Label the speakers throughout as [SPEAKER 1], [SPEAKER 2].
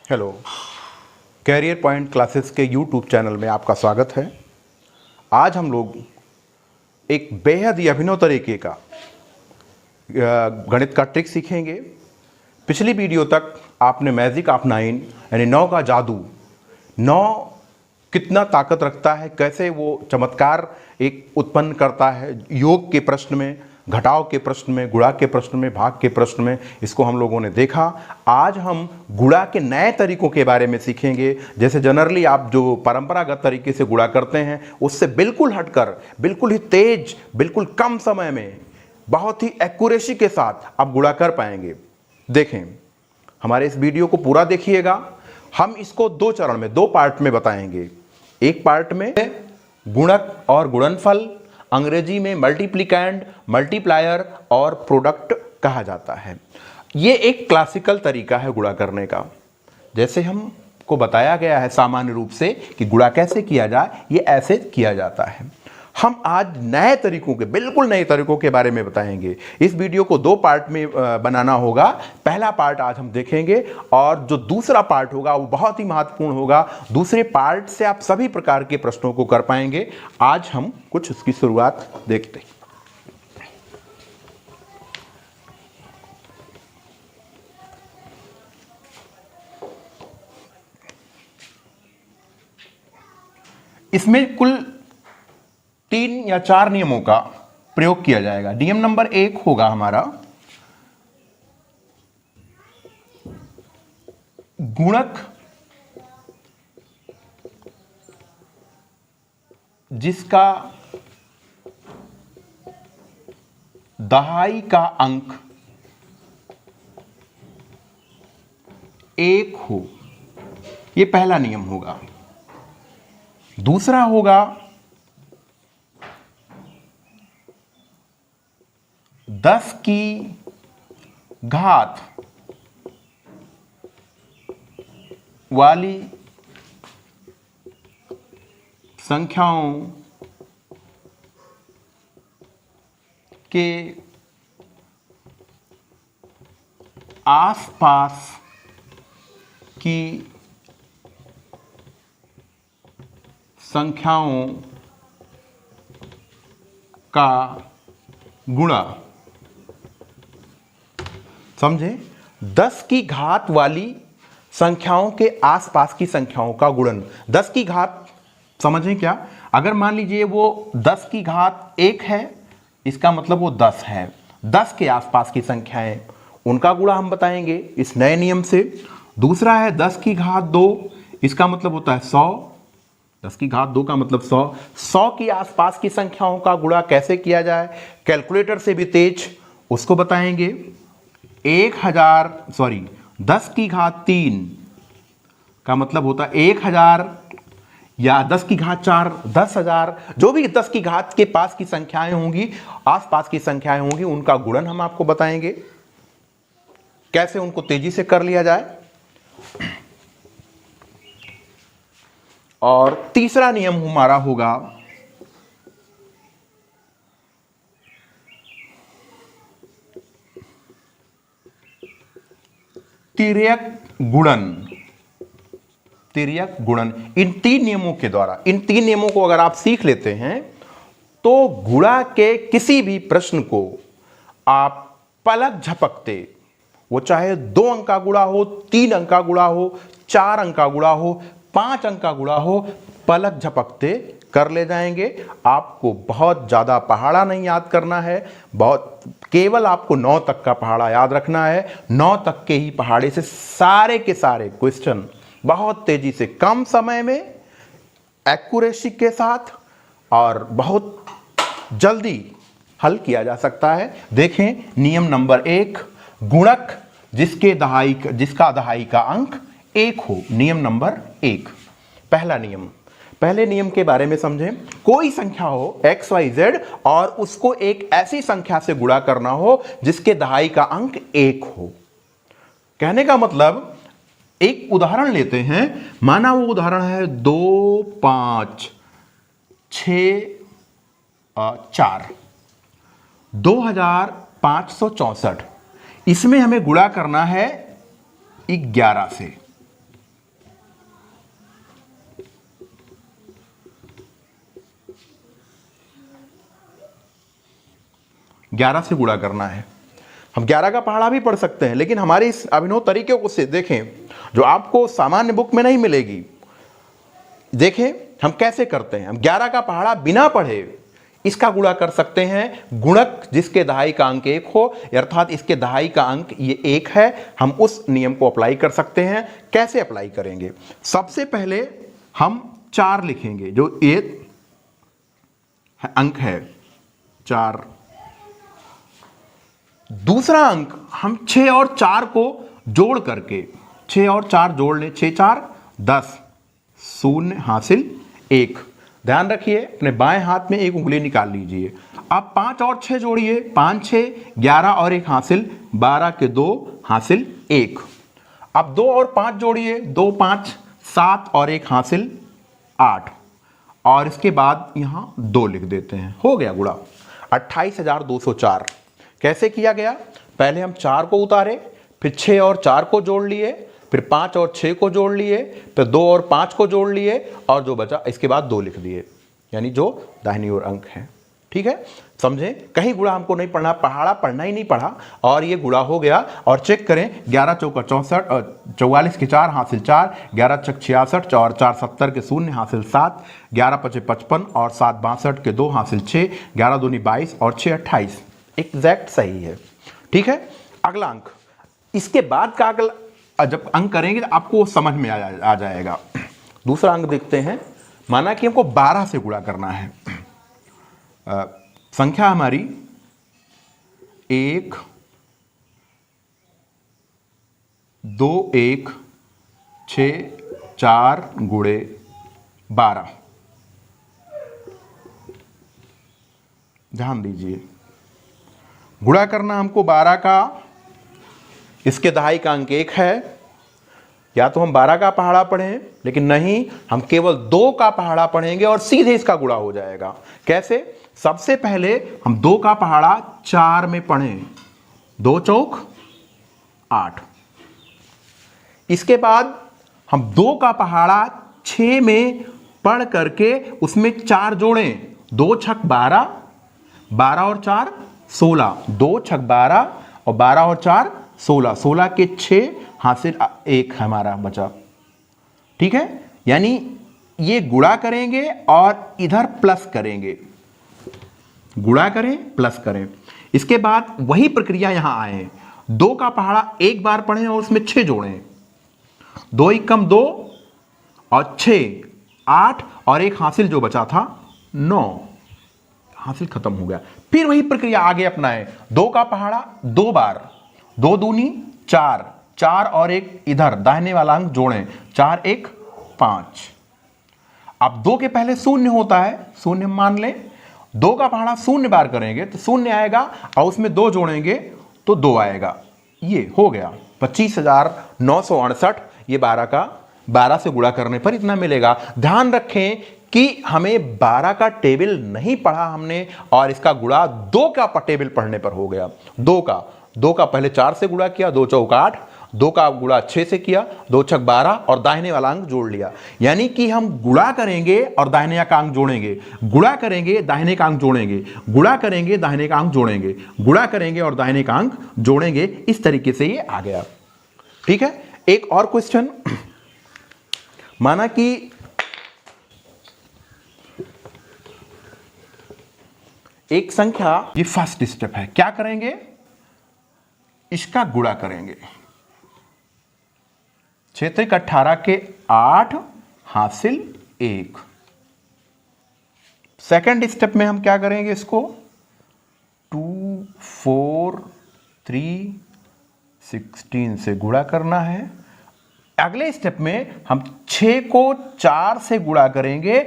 [SPEAKER 1] Hello, career point classes के YouTube channel में आपका स्वागत है। आज हम लोग एक बेहद ही अभिनव तरीके का गणित का ट्रिक सीखेंगे। पिछली वीडियो तक आपने मैजिक ऑफ 9 यानी 9 का जादू, 9 कितना ताकत रखता है, कैसे वो चमत्कार एक उत्पन्न करता है योग के प्रश्न में, घटाव के प्रश्न में, गुणा के प्रश्न में, भाग के प्रश्न में, इसको हम लोगों ने देखा। आज हम गुणा के नए तरीकों के बारे में सीखेंगे। जैसे जनरली आप जो परंपरागत तरीके से गुणा करते हैं उससे बिल्कुल हटकर, बिल्कुल ही तेज, बिल्कुल कम समय में, बहुत ही एक्यूरेसी के साथ आप गुणा कर पाएंगे। देखें, हमारे इस वीडियो को पूरा देखिएगा। हम इसको 2 चरण में, 2 पार्ट में बताएंगे। एक पार्ट में गुणक और गुणनफल, अंग्रेजी में मल्टीप्लिकेंड, मल्टीप्लायर और प्रोडक्ट कहा जाता है। ये एक क्लासिकल तरीका है गुणा करने का। जैसे हमको बताया गया है सामान्य रूप से कि गुणा कैसे किया जाए, ये ऐसे किया जाता है। हम आज नए तरीकों के, बिल्कुल नए तरीकों के बारे में बताएंगे। इस वीडियो को 2 पार्ट में बनाना होगा। पहला पार्ट आज हम देखेंगे और जो दूसरा पार्ट होगा वो बहुत ही महत्वपूर्ण होगा। दूसरे पार्ट से आप सभी प्रकार के प्रश्नों को कर पाएंगे। आज हम कुछ उसकी शुरुआत देखते हैं। इसमें कुल 3 या 4 नियमों का प्रयोग किया जाएगा। नियम नंबर 1 होगा हमारा गुणक जिसका दहाई का अंक 1 हो, यह पहला नियम होगा। दूसरा होगा 10 की घात वाली संख्याओं के आसपास की संख्याओं का गुणा। समझे? 10 की घात वाली संख्याओं के आसपास की संख्याओं का गुणन। 10 की घात समझें क्या? अगर मान लीजिए वो 10 की घात 1 है, इसका मतलब वो 10 है। 10 के आसपास की संख्याएं, उनका गुणा हम बताएंगे इस नए नियम से। दूसरा है 10 की घात 2, इसका मतलब होता है 100। 10 की घात 2 का मतलब 100। 100 की आसपास की संख्याओं का गुणा कैसे किया जाए, कैलकुलेटर से भी तेज, उसको बताएंगे। 10 की घात 3 का मतलब होता है 1000, या 10 की घात 4 10,000। जो भी 10 की घात के पास की संख्याएं होंगी, आसपास की संख्याएं होंगी, उनका गुणन हम आपको बताएंगे, कैसे उनको तेजी से कर लिया जाए। और तीसरा नियम हमारा होगा तिर्यक गुणन। तिर्यक गुणन। इन 3 नियमों के द्वारा, इन 3 नियमों को अगर आप सीख लेते हैं तो गुणा के किसी भी प्रश्न को आप पलक झपकते, वो चाहे 2 अंक का गुणा हो, 3 अंक का गुणा हो, 4 अंक का गुणा हो, 5 अंक का गुणा हो, पलक झपकते कर ले जाएंगे। आपको बहुत ज्यादा पहाड़ा नहीं याद करना है, केवल आपको 9 तक का पहाड़ा याद रखना है। 9 तक के ही पहाड़े से सारे के सारे क्वेश्चन बहुत तेजी से, कम समय में, एक्यूरेसी के साथ और बहुत जल्दी हल किया जा सकता है। देखें, नियम नंबर 1, गुणक जिसका दहाई का अंक 1 हो। नियम नंबर 1, पहला नियम। पहले नियम के बारे में समझें। कोई संख्या हो x, y, z और उसको एक ऐसी संख्या से गुणा करना हो जिसके दहाई का अंक 1 हो। कहने का मतलब, एक उदाहरण लेते हैं। माना वो उदाहरण है 2, 5, 6, 4, 2564। इसमें हमें गुणा करना है 11 से। 11 से गुणा करना है। हम 11 का पहाड़ा भी पढ़ सकते हैं, लेकिन हमारे इस अभिनव तरीके को से देखें जो आपको सामान्य बुक में नहीं मिलेगी। देखें हम कैसे करते हैं। हम 11 का पहाड़ा बिना पढ़े इसका गुणा कर सकते हैं। गुणक जिसके दहाई का अंक 1 हो, अर्थात इसके दहाई का अंक ये 1 है, हम उस नियम को अप्लाई कर सकते हैं। कैसे अप्लाई करेंगे? सबसे पहले हम 4 लिखेंगे, जो ये अंक है 4। दूसरा अंक हम 6 और 4 को जोड़ करके, 6 और 4 जोड़ लें, 6 4 10, 0 हासिल 1। ध्यान रखिए अपने बाएं हाथ में एक उंगली निकाल लीजिए। अब 5 और 6 जोड़िए, 5 6 11 और 1 हासिल 12 के 2 हासिल 1। अब 2 और 5 जोड़िए, 2 5 7 और 1 हासिल 8, और इसके बाद यहां 2 लिख देते हैं। हो गया गुणा 28,204। कैसे किया गया? पहले हम 4 को उतारे, फिर 6 और 4 को जोड़ लिए, फिर 5 और 6 को जोड़ लिए, फिर 2 और 5 को जोड़ लिए, और जो बचा इसके बाद 2 लिख दिए, यानी जो दाहिनी ओर अंक है। ठीक है, समझे? कहीं गुणा हमको नहीं पढ़ना, पहाड़ा पढ़ना ही नहीं पढ़ा, और ये गुणा हो गया। और चेक करें, 11 चौका 64, 44 के 4 हासिल 4, 11 छक 66 और 4 70 के 0 हासिल 7, 11 पचे 55 और 7 62 के 2 हासिल 6, 11 दूनी 22 और 6 28। एग्जैक्ट सही है। ठीक है, अगला अंक, इसके बाद का अगला जब अंक करेंगे तो आपको समझ में आ जाएगा। दूसरा अंक देखते हैं। माना कि हमको 12 से गुणा करना है। संख्या हमारी 1 2 1 6 4 गुणे 12। ध्यान दीजिए, गुणा करना हमको 12 का, इसके दहाई का अंक 1 है। या तो हम 12 का पहाड़ा पढ़ें, लेकिन नहीं, हम केवल 2 का पहाड़ा पढ़ेंगे और सीधे इसका गुणा हो जाएगा। कैसे? सबसे पहले हम 2 का पहाड़ा 4 में पढ़ें, 2 चौक 8। इसके बाद हम 2 का पहाड़ा 6 में पढ़ करके उसमें 4 जोड़ें, 2 छक 12, 12 और 4 16, 2 छक 12 और 12 और 4 16, 16 के 6 हासिल 1 हमारा बचा। ठीक है, यानी ये गुणा करेंगे और इधर प्लस करेंगे, गुणा करें प्लस करें। इसके बाद वही प्रक्रिया यहां आए, 2 का पहाड़ा एक बार पढ़ें और उसमें 6 जोड़ें, 2 एकम 2 और 6 8 और 1 हासिल जो बचा था 9, हासिल खत्म हो गया। फिर वही प्रक्रिया आगे अपनाएं, 2 का पहाड़ा 2 बार, 2 दूनी 4, 4 और 1 इधर दाहिने वाला अंक जोड़ें, 4 1 5। अब 2 के पहले 0 होता है, 0 मान लें। 2 का पहाड़ा 0 बार करेंगे तो 0 आएगा, और उसमें 2 जोड़ेंगे तो 2 आएगा। ये हो गया 25,968। ये 12 से गुणा करने पर इतना मिलेगा। ध्यान रखें कि हमें 12 का टेबल नहीं पढ़ा हमने, और इसका गुणा 2 का टेबल पढ़ने पर हो गया। 2 का पहले 4 से गुणा किया, 2 चौक 8, 2 का गुणा 6 से किया, 2 छक 12 और दाहिने वाला अंक जोड़ लिया। यानी कि हम गुणा करेंगे और दाहिने का अंक जोड़ेंगे, गुणा करेंगे दाहिने का अंक जोड़ेंगे, गुणा करेंगे दाहिने का अंक जोड़ेंगे, गुणा करेंगे और दाहिने का अंक जोड़ेंगे। इस तरीके से ये आ गया। ठीक है, एक और क्वेश्चन। माना कि एक संख्या, ये फर्स्ट स्टेप है, क्या करेंगे? इसका गुणा करेंगे। 6 18 के 8 हासिल 1। सेकंड स्टेप में हम क्या करेंगे? इसको 2 4 3 16 से गुणा करना है। अगले स्टेप में हम 6 को 4 से गुणा करेंगे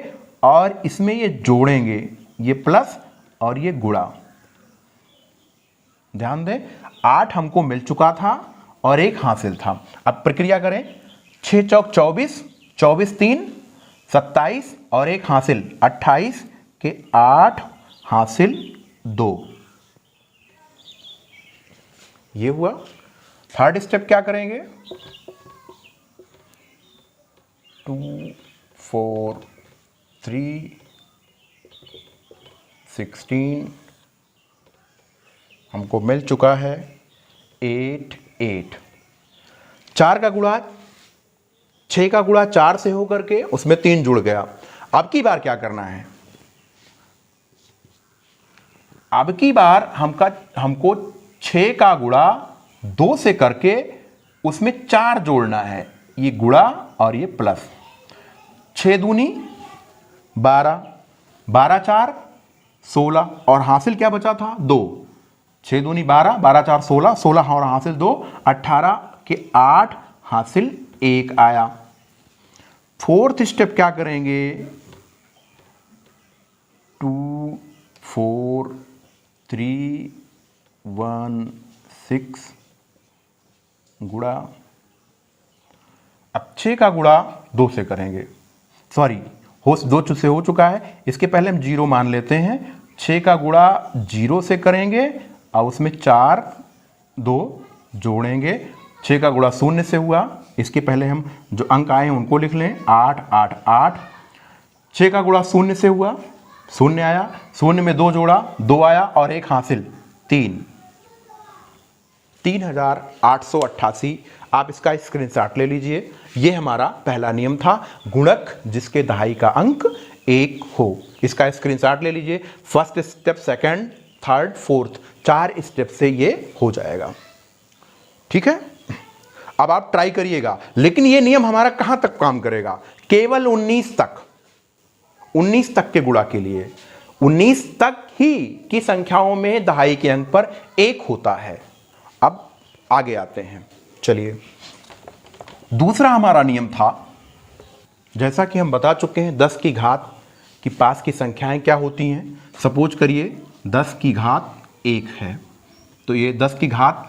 [SPEAKER 1] और इसमें ये जोड़ेंगे, ये प्लस और ये गुणा। ध्यान दें, 8 हमको मिल चुका था और 1 हासिल था। अब प्रक्रिया करें, 6 चौक 24, 24 3 27 और 1 हासिल 28 के 8 हासिल 2। ये हुआ। थर्ड स्टेप क्या करेंगे? 2 4 3 16 हमको मिल चुका है 8 8। 4 का गुणा 6 का गुणा 4 से होकर के उसमें 3 जुड़ गया। अब की बार क्या करना है, अब की बार हमको 6 का गुणा 2 से करके उसमें 4 जोड़ना है। ये गुणा और ये प्लस। 6 दूनी 12, 12 4 16 और हासिल क्या बचा था 2। 6 दूनी 12, 12 4 16, 16 और हासिल 2, 18 के 8 हासिल 1 आया। फोर्थ स्टेप क्या करेंगे, 2 4 3 1 6 गुणा, अब 6 का गुणा 2 से करेंगे, सॉरी 2 से हो चुका है, इसके पहले हम 0 मान लेते हैं। 6 का गुणा 0 से करेंगे और उसमें 4 2 जोड़ेंगे। 6 का गुणा 0 से हुआ, इसके पहले हम जो अंक आए हैं उनको लिख लें, 8 8 8। 6 का गुणा 0 से हुआ, 0 आया, 0 में 2 जोड़ा 2 आया और 1 हासिल 3, 3888। आप इसका स्क्रीनशॉट ले लीजिए। यह हमारा पहला नियम था, गुणक जिसके दहाई का अंक 1 हो। इसका स्क्रीनशॉट ले लीजिए। First step, second, third, fourth, 4 step से ये हो जाएगा। ठीक है, अब आप ट्राई करिएगा। लेकिन यह नियम हमारा कहां तक काम करेगा, केवल 19 तक, 19 तक के गुणा के लिए। 19 तक ही की संख्याओं में दहाई के अंक पर 1 होता है। अब आगे आते हैं, चलिए। दूसरा हमारा नियम था, जैसा कि हम बता चुके हैं, 10 की घात की पास की संख्याएं क्या होती हैं। सपोज करिए 10 की घात 1 है, तो ये 10 की घात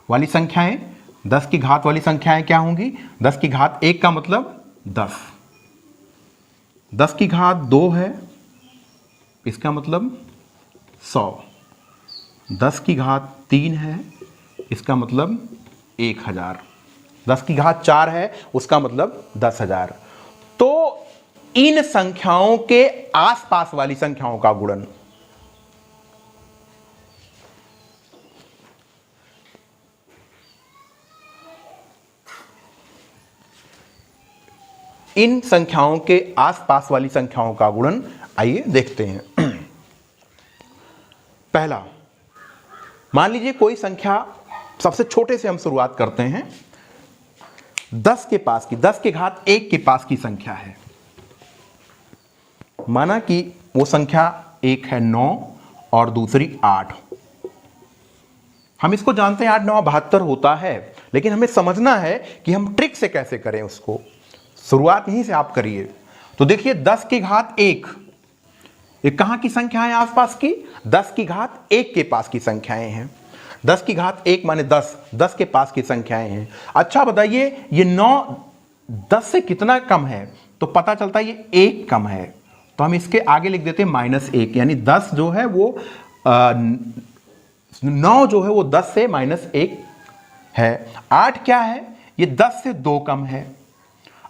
[SPEAKER 1] वाली संख्याएं, 10 की घात वाली संख्याएं क्या होंगी, 10 की घात 1 का मतलब 10, 10 की घात 2 है, इसका मतलब 100, 10 की घात 3 है, इसका मतलब 1000, 10 की घात 4 है, उसका मतलब 10,000। तो इन संख्याओं के आसपास वाली संख्याओं का गुणन, इन संख्याओं के आसपास वाली संख्याओं का गुणन आइए देखते हैं। पहला, मान लीजिए कोई संख्या, सबसे छोटे से हम शुरुआत करते हैं, 10 के पास की, 10 के घात 1 के पास की संख्या है। माना कि वो संख्या एक है 9 और दूसरी 8। हम इसको जानते हैं 8 9 72 होता है, लेकिन हमें समझना है कि हम ट्रिक से कैसे करें उसको। शुरुआत यहीं से आप करिए। तो देखिए 10 की घात 1, ये कहां की संख्या है आसपास की, 10 की घात 1 के पास की संख्याएं हैं। 10 की घात 1 माने 10, 10 के पास की संख्याएं हैं। अच्छा बताइए, ये 9 10 से कितना कम है, तो पता चलता है ये 1 कम है, तो हम इसके आगे लिख देते हैं -1, यानी 10 जो है वो 9 जो है वो 10 से -1 है। 8 क्या है, ये 10 से 2 कम है।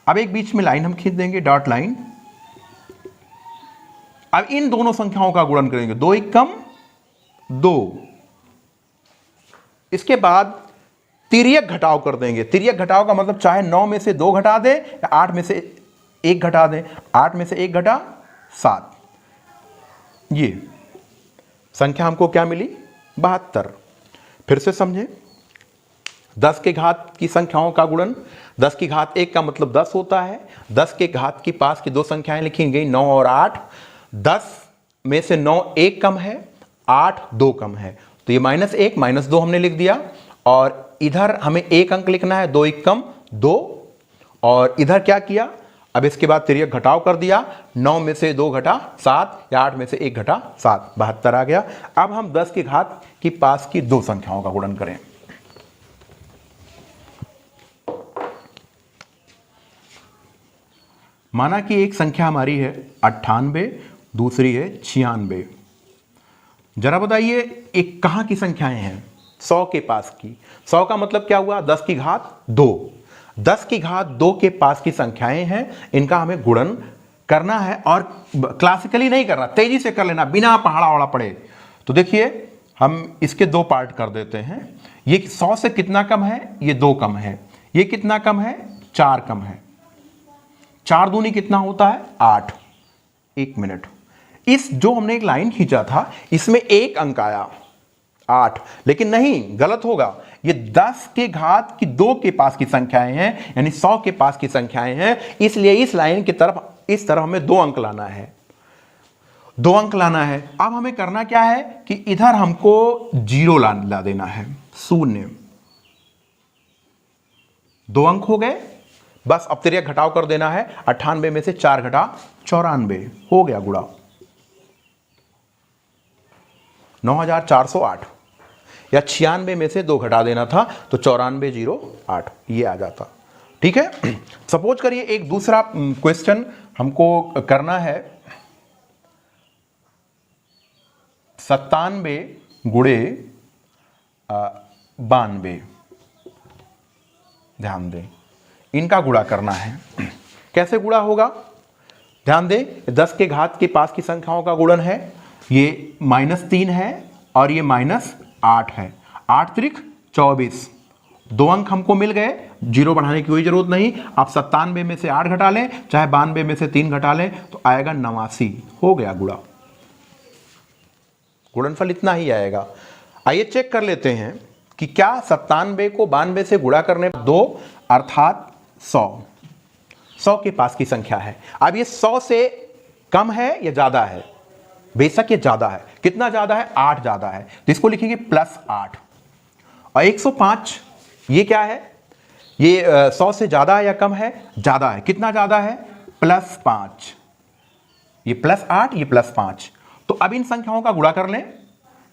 [SPEAKER 1] अब एक बीच में लाइन हम खींच देंगे, डॉट लाइन। अब इन दोनों संख्याओं का गुणन करेंगे, 2 1 कम 2। इसके बाद तिर्यक घटाव कर देंगे। तिर्यक घटाव का मतलब चाहे 9 में से 2 घटा दें या 8 में से 1 घटा दें। 8 में से 1 घटा 7, ये संख्या हमको क्या मिली, 72। फिर से समझें, 10 के घात की संख्याओं का गुणन, 10 की घात 1 का मतलब 10 होता है। 10 के घात की पास की 2 संख्याएं लिखी गई, 9 और 8। 10 में से 9 1 कम है, 8 2 कम है, तो ये -1 -2 हमने लिख दिया। और इधर हमें 1 अंक लिखना है, 2 1 कम 2, और इधर क्या किया, अब इसके बाद तिर्यक घटाव कर दिया। 9 में से 2 घटा 7 या 8 में से 1 घटा 7, 72 आ गया। अब हम 10 की घात की पास की 2 संख्याओं का गुणन करें। माना कि एक संख्या हमारी है 98, दूसरी है 96। जरा बताइए एक कहां की संख्याएं हैं, 100 के पास की। 100 का मतलब क्या हुआ, 10 की घात 2। 10 की घात 2 के पास की संख्याएं हैं, इनका हमें गुणन करना है। और क्लासिकली नहीं करना, तेजी से कर लेना, बिना पहाड़ा वहाड़ा पड़े। तो देखिए हम इसके दो पार्ट कर देते हैं। ये 100 से कितना कम है? ये 2 कम है। ये कितना कम है? 4 कम है। 4 दूनी कितना होता है? 8। 1 मिनट। इस जो हमने एक लाइन खींचा था इसमें एक अंक आया 8, लेकिन नहीं, गलत होगा। ये 10 के घात की 2 के पास की संख्याएं हैं, यानी 100 के पास की संख्याएं हैं, इसलिए इस लाइन की तरफ इस तरफ हमें 2 अंक लाना है। 2 अंक लाना है। अब हमें करना क्या है कि इधर हमको 0 ला देना है, 0। 2 अंक हो गए, बस अब तिर्यक घटाव कर देना है। 98 में से 4 घटा 94, हो गया गुणा 9408। या 96 में से 2 घटा देना था तो 9408 ये आ जाता। ठीक है। सपोज करिए एक दूसरा क्वेश्चन हमको करना है 97 गुणे 92। ध्यान दें, इनका गुणा करना है। कैसे गुणा होगा? ध्यान दें, 10 के घात के पास की संख्याओं का गुणन है। ये -3 है और ये -8 है। 8 त्रिक 24, 2 अंक हमको मिल गए, 0 बढ़ाने की कोई जरूरत नहीं। आप 97 में से 8 घटा लें, चाहे 92 में से 3 घटा लें, तो आएगा 89। हो गया गुणा। गुणनफल इतना ही आएगा। आइए चेक कर लेते हैं कि क्या 97 को 92 से गुणा करने पर 2 अर्थात 100 के पास की संख्या है। अब ये 100 से कम है या ज्यादा है? बेशक ये ज्यादा है। कितना ज्यादा है? 8 ज्यादा है, तो इसको लिखेंगे +8। और 105 ये क्या है? ये 100 से ज्यादा है या कम है? ज्यादा है। कितना ज्यादा है? +5। ये +8, ये +5। तो अब इन संख्याओं का गुणा कर लें।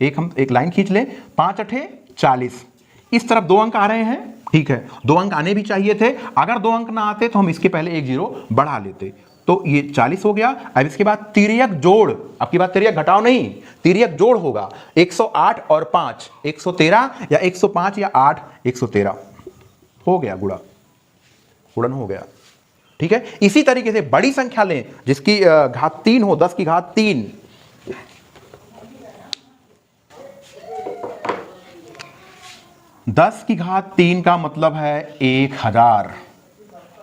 [SPEAKER 1] हम एक लाइन खींच लें। 5 8 40। इस तरफ 2 अंक आ रहे हैं, ठीक है, 2 अंक आने भी चाहिए थे। अगर 2 अंक ना आते तो हम इसके पहले एक 0 बढ़ा लेते, तो ये 40 हो गया। अब इसके बाद तिर्यक जोड़, अब की बात तिर्यक घटाव नहीं, तिर्यक जोड़ होगा। 108 और 5 113, या 105 या 8 113। हो गया गुणन हो गया। ठीक है। इसी तरीके से बड़ी संख्या लें जिसकी घात 3 हो, 10 की घात 3। 10 की घात 3 का मतलब है 1000।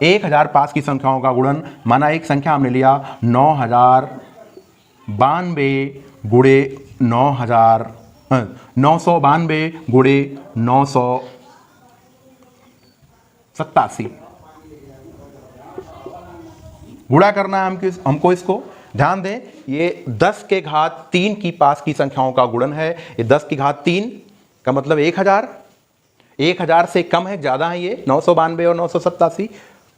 [SPEAKER 1] 1000 पास की संख्याओं का गुणन, माना एक संख्या हमने लिया 9092 गुणे 992 गुणे 987। गुणा करना है हमको इसको। ध्यान दें, ये 10 के घात 3 की पास की संख्याओं का गुणन है। ये 10 की घात 3 का मतलब 1000। 1000 से कम है, ज्यादा है। ये 992 और 987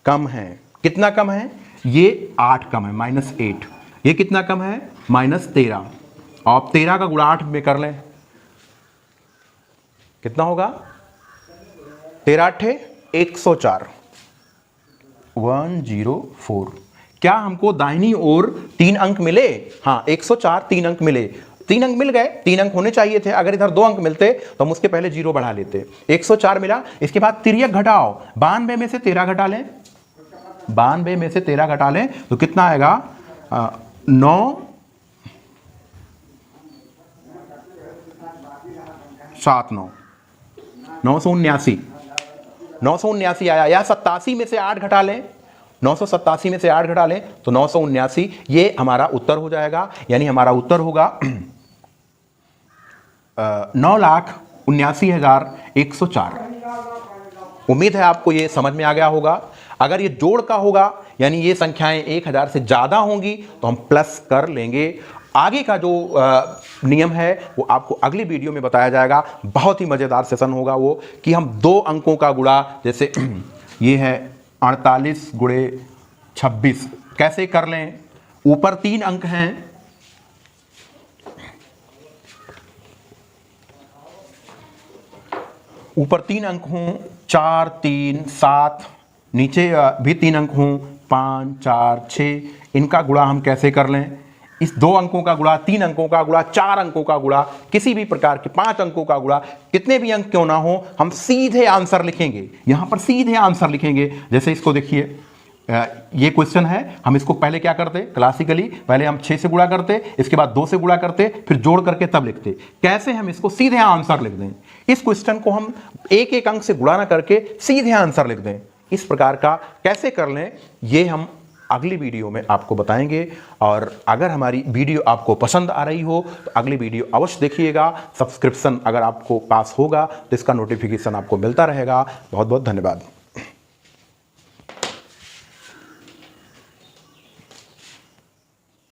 [SPEAKER 1] कम है। कितना कम है? ये 8 कम है, -8। ये कितना कम है? -13। और 13 का गुणा 8 में कर लें, कितना होगा? 13 8 104, 104। क्या हमको दाहिनी ओर 3 अंक मिले? हाँ, 104 3 अंक मिले। 3 अंक मिल गए, 3 अंक होने चाहिए थे। अगर इधर 2 अंक मिलते तो हम उसके पहले 0 बढ़ा लेते। 104 मिला। इसके बाद तिर्यक घटाओ, 92 में से 13 घटा लें। 92 में से 13 घटा लें तो कितना आएगा? 979, 979 आया। या 87 में से 8 घटा लें, 987 में से 8 घटा लें तो 979। ये हमारा उत्तर हो जाएगा। यानी हमारा उत्तर होगा 9,79,104। उम्मीद है आपको ये समझ में आ गया होगा। अगर ये जोड़ का होगा, यानी ये संख्याएं 1000 से ज्यादा होंगी, तो हम प्लस कर लेंगे। आगे का जो नियम है वो आपको अगली वीडियो में बताया जाएगा। बहुत ही मजेदार सेशन होगा वो, कि हम 2 अंकों का गुणा, जैसे ये है 48 गुणे 26, कैसे कर लें। ऊपर 3 अंक हैं, ऊपर 3 अंक हों 4 3 7, नीचे भी 3 अंक हों 5 4 6, इनका गुणा हम कैसे कर लें। इस 2 अंकों का गुणा, 3 अंकों का गुणा, 4 अंकों का गुणा, किसी भी प्रकार के 5 अंकों का गुणा, कितने भी अंक क्यों ना हो, हम सीधे आंसर लिखेंगे। यहां पर सीधे आंसर लिखेंगे। जैसे इसको देखिए, ये क्वेश्चन है, हम इसको पहले क्या करते क्लासिकली, पहले हम 6 से गुणा करते, इसके बाद 2 से गुणा करते, फिर जोड़ करके तब लिखते। कैसे हम इसको सीधे आंसर लिख दें, इस क्वेश्चन को हम एक एक अंक से गुणा ना करके सीधे आंसर लिख दें, इस प्रकार का कैसे कर लें, ये हम अगली वीडियो में आपको बताएंगे। और अगर हमारी वीडियो आपको पसंद आ रही हो तो अगली वीडियो अवश्य देखिएगा। सब्सक्रिप्शन अगर आपको पास होगा तो इसका नोटिफिकेशन आपको मिलता रहेगा। बहुत बहुत धन्यवाद।